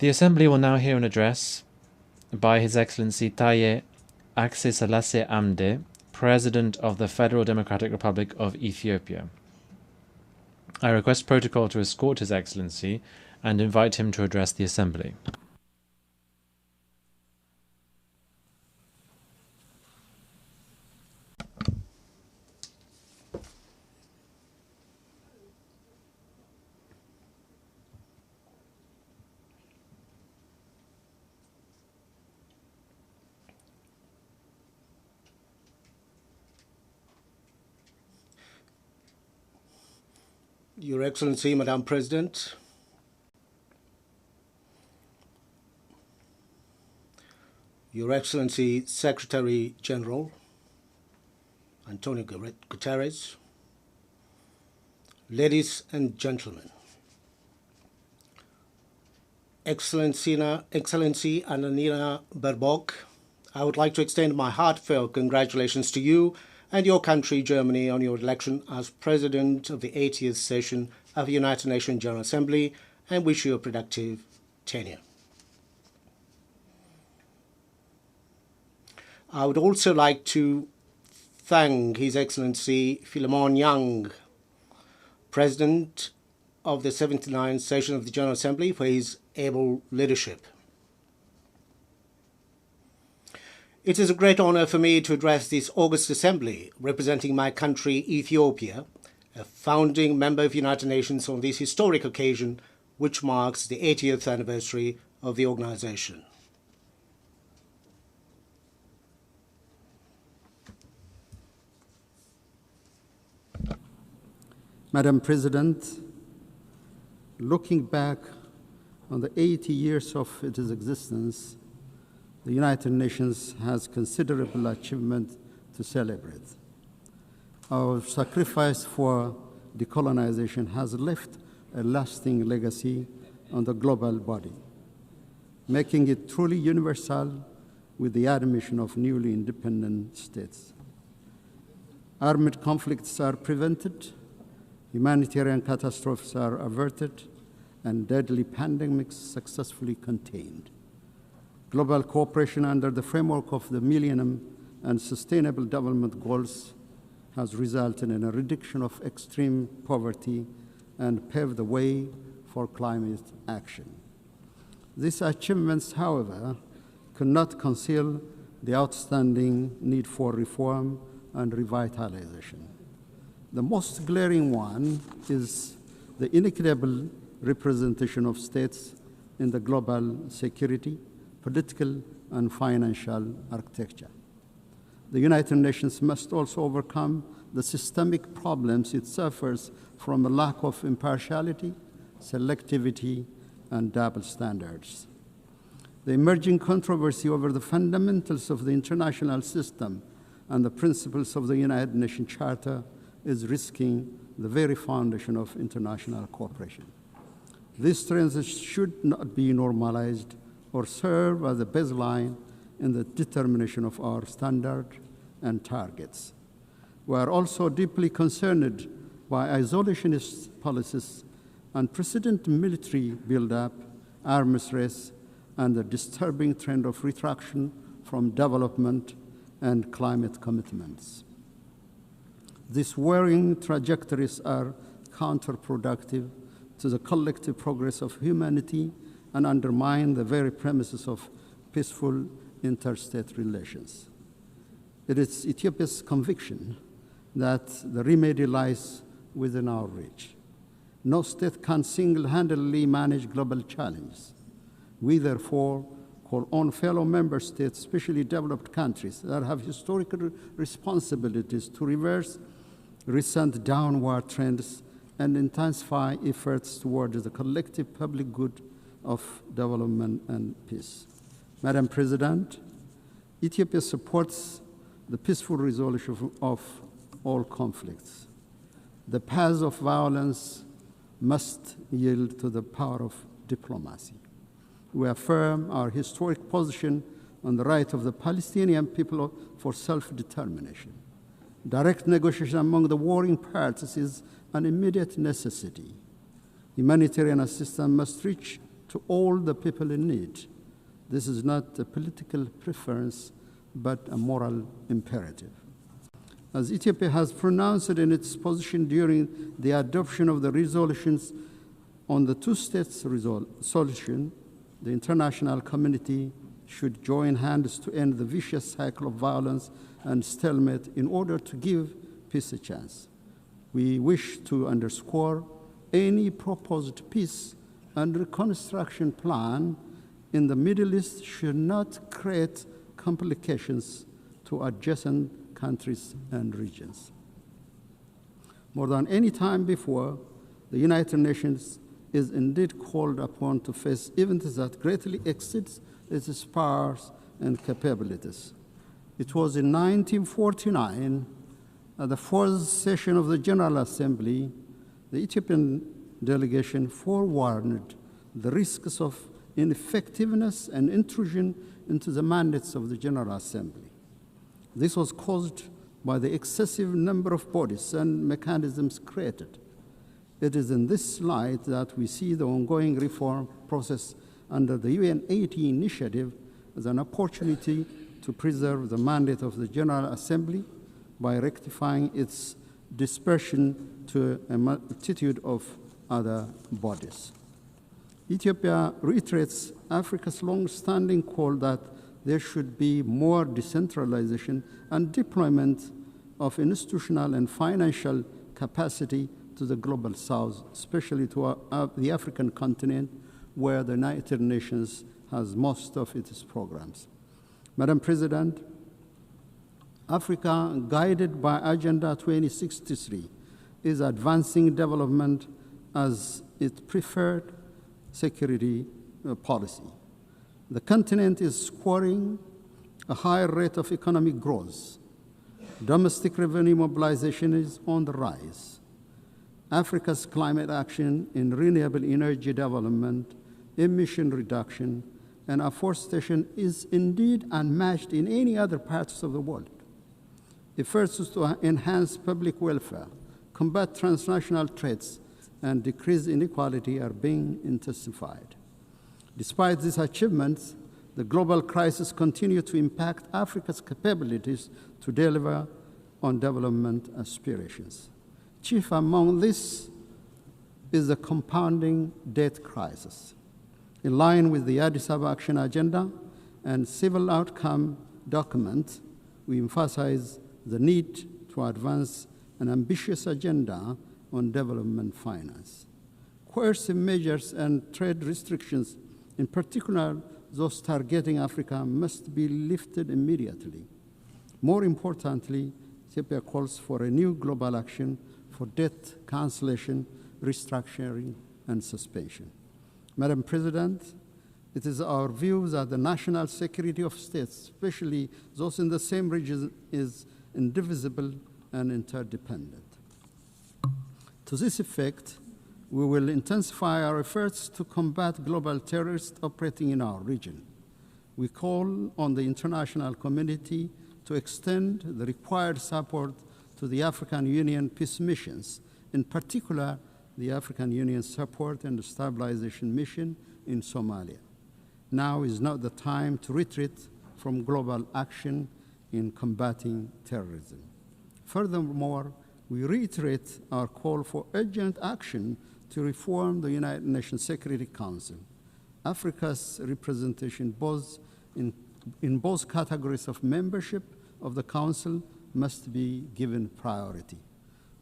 The Assembly will now hear an address by His Excellency Taye Akse Selassie Amde, President of the Federal Democratic Republic of Ethiopia. I request protocol to escort His Excellency and invite him to address the Assembly. Your Excellency, Madam President, Your Excellency, Secretary General Antonio Guterres, ladies and gentlemen, Excellency Ananina Baerbock, I would like to extend my heartfelt congratulations to you and your country, Germany, on your election as President of the 80th session of the United Nations General Assembly, and wish you a productive tenure. I would also like to thank His Excellency Philemon Yang, President of the 79th session of the General Assembly, for his able leadership. It is a great honor for me to address this August Assembly, representing my country, Ethiopia, a founding member of the United Nations, on this historic occasion, which marks the 80th anniversary of the organization. Madam President, looking back on the 80 years of its existence, the United Nations has considerable achievement to celebrate. Our sacrifice for decolonization has left a lasting legacy on the global body, making it truly universal with the admission of newly independent states. Armed conflicts are prevented, humanitarian catastrophes are averted, and deadly pandemics successfully contained. Global cooperation under the framework of the Millennium and Sustainable Development Goals has resulted in a reduction of extreme poverty and paved the way for climate action. These achievements, however, could not conceal the outstanding need for reform and revitalization. The most glaring one is the inequitable representation of states in the global security, political, and financial architecture. The United Nations must also overcome the systemic problems it suffers from a lack of impartiality, selectivity, and double standards. The emerging controversy over the fundamentals of the international system and the principles of the United Nations Charter is risking the very foundation of international cooperation. These trends should not be normalized or serve as a baseline in the determination of our standards and targets. We are also deeply concerned by isolationist policies, unprecedented military buildup, arms race, and the disturbing trend of retraction from development and climate commitments. These worrying trajectories are counterproductive to the collective progress of humanity and undermine the very premises of peaceful interstate relations. It is Ethiopia's conviction that the remedy lies within our reach. No state can single-handedly manage global challenges. We therefore call on fellow member states, especially developed countries that have historical responsibilities, to reverse recent downward trends and intensify efforts towards the collective public good of development and peace. Madam President, Ethiopia supports the peaceful resolution of all conflicts. The path of violence must yield to the power of diplomacy. We affirm our historic position on the right of the Palestinian people for self-determination. Direct negotiation among the warring parties is an immediate necessity. Humanitarian assistance must reach to all the people in need. This is not a political preference, but a moral imperative. As Ethiopia has pronounced it in its position during the adoption of the resolutions on the two-state solution, the international community should join hands to end the vicious cycle of violence and stalemate in order to give peace a chance. We wish to underscore any proposed peace and reconstruction plan in the Middle East should not create complications to adjacent countries and regions. More than any time before, the United Nations is indeed called upon to face events that greatly exceeds its powers and capabilities. It was in 1949, at the fourth session of the General Assembly, the Ethiopian delegation forewarned the risks of ineffectiveness and intrusion into the mandates of the General Assembly. This was caused by the excessive number of bodies and mechanisms created. It is in this light that we see the ongoing reform process under the UN80 initiative as an opportunity to preserve the mandate of the General Assembly by rectifying its dispersion to a multitude of other bodies. Ethiopia reiterates Africa's long-standing call that there should be more decentralization and deployment of institutional and financial capacity to the global south, especially to the African continent, where the United Nations has most of its programs. Madam President, Africa, guided by Agenda 2063, is advancing development as its preferred security policy. The continent is scoring a higher rate of economic growth. Domestic revenue mobilization is on the rise. Africa's climate action in renewable energy development, emission reduction, and afforestation is indeed unmatched in any other parts of the world. Efforts to enhance public welfare, combat transnational threats, and decrease inequality are being intensified. Despite these achievements, the global crisis continues to impact Africa's capabilities to deliver on development aspirations. Chief among this is the compounding debt crisis. In line with the Addis Ababa Action Agenda and Civil Outcome document, we emphasize the need to advance an ambitious agenda on development finance. Coercive measures and trade restrictions, in particular those targeting Africa, must be lifted immediately. More importantly, Ethiopia calls for a new global action for debt cancellation, restructuring, and suspension. Madam President, it is our view that the national security of states, especially those in the same region, is indivisible and interdependent. To this effect, we will intensify our efforts to combat global terrorists operating in our region. We call on the international community to extend the required support to the African Union peace missions, in particular, the African Union Support and Stabilization Mission in Somalia. Now is not the time to retreat from global action in combating terrorism. Furthermore, we reiterate our call for urgent action to reform the United Nations Security Council. Africa's representation in both categories of membership of the Council must be given priority.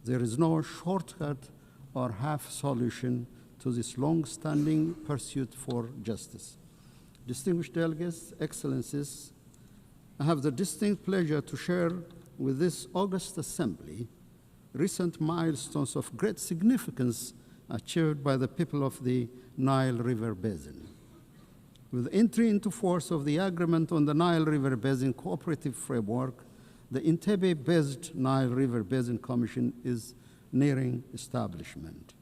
There is no shortcut or half solution to this long-standing pursuit for justice. Distinguished delegates, excellencies, I have the distinct pleasure to share with this august assembly recent milestones of great significance achieved by the people of the Nile River Basin. With entry into force of the Agreement on the Nile River Basin Cooperative Framework, the Entebbe-based Nile River Basin Commission is nearing establishment.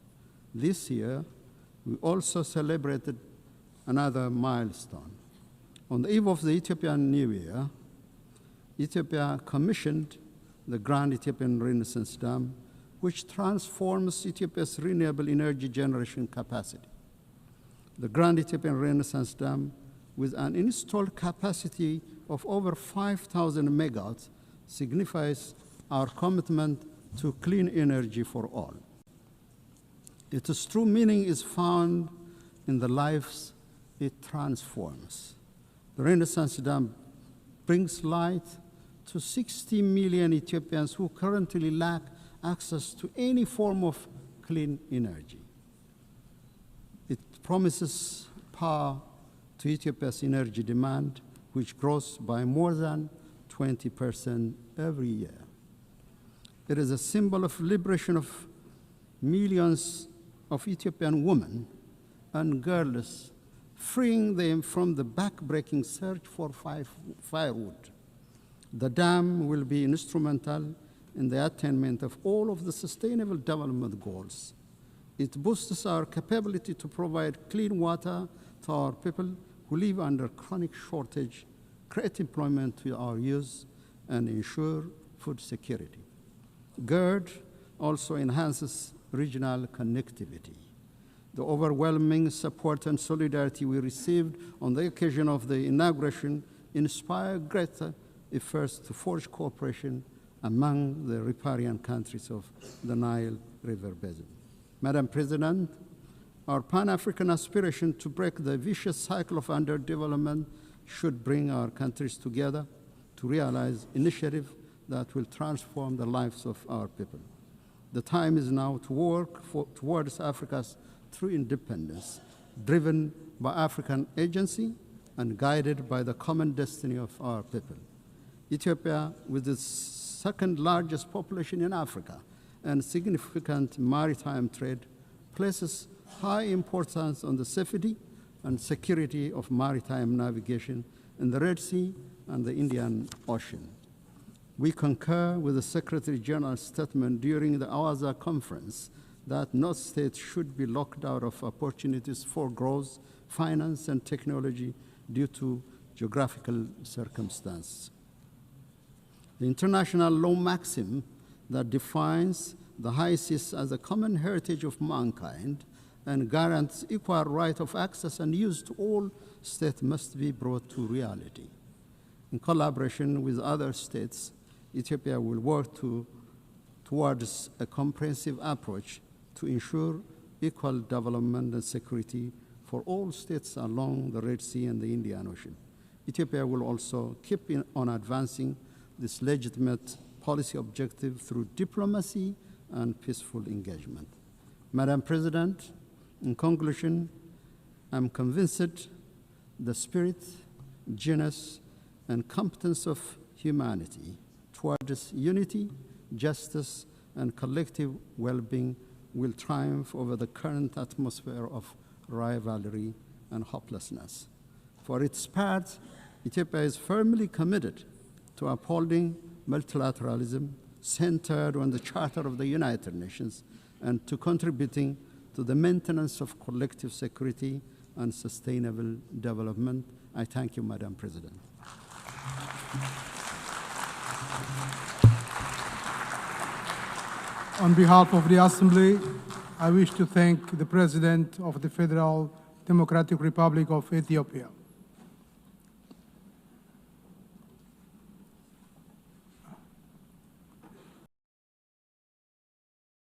This year, we also celebrated another milestone. On the eve of the Ethiopian New Year, Ethiopia commissioned the Grand Ethiopian Renaissance Dam, which transforms Ethiopia's renewable energy generation capacity. The Grand Ethiopian Renaissance Dam, with an installed capacity of over 5,000 megawatts, signifies our commitment to clean energy for all. Its true meaning is found in the lives it transforms. The Renaissance Dam brings light to 60 million Ethiopians who currently lack access to any form of clean energy. It promises power to Ethiopia's energy demand, which grows by more than 20% every year. It is a symbol of liberation of millions of Ethiopian women and girls, freeing them from the backbreaking search for firewood. The dam will be instrumental in the attainment of all of the Sustainable Development Goals. It boosts our capability to provide clean water to our people who live under chronic shortage, create employment to our youth, and ensure food security. GERD also enhances regional connectivity. The overwhelming support and solidarity we received on the occasion of the inauguration inspired greater efforts to forge cooperation among the riparian countries of the Nile River Basin. Madam President, our Pan-African aspiration to break the vicious cycle of underdevelopment should bring our countries together to realize initiatives that will transform the lives of our people. The time is now to work towards Africa's true independence, driven by African agency and guided by the common destiny of our people. Ethiopia, with its second largest population in Africa and significant maritime trade, places high importance on the safety and security of maritime navigation in the Red Sea and the Indian Ocean. We concur with the Secretary General's statement during the Awaza conference that no state should be locked out of opportunities for growth, finance, and technology due to geographical circumstances. The international law maxim that defines the high seas as a common heritage of mankind and guarantees equal right of access and use to all states must be brought to reality. In collaboration with other states, Ethiopia will work towards a comprehensive approach to ensure equal development and security for all states along the Red Sea and the Indian Ocean. Ethiopia will also keep on advancing this legitimate policy objective through diplomacy and peaceful engagement. Madam President, in conclusion, I'm convinced the spirit, genius, and competence of humanity towards unity, justice, and collective well-being will triumph over the current atmosphere of rivalry and hopelessness. For its part, Ethiopia is firmly committed to upholding multilateralism centered on the Charter of the United Nations and to contributing to the maintenance of collective security and sustainable development. I thank you, Madam President. On behalf of the Assembly, I wish to thank the President of the Federal Democratic Republic of Ethiopia.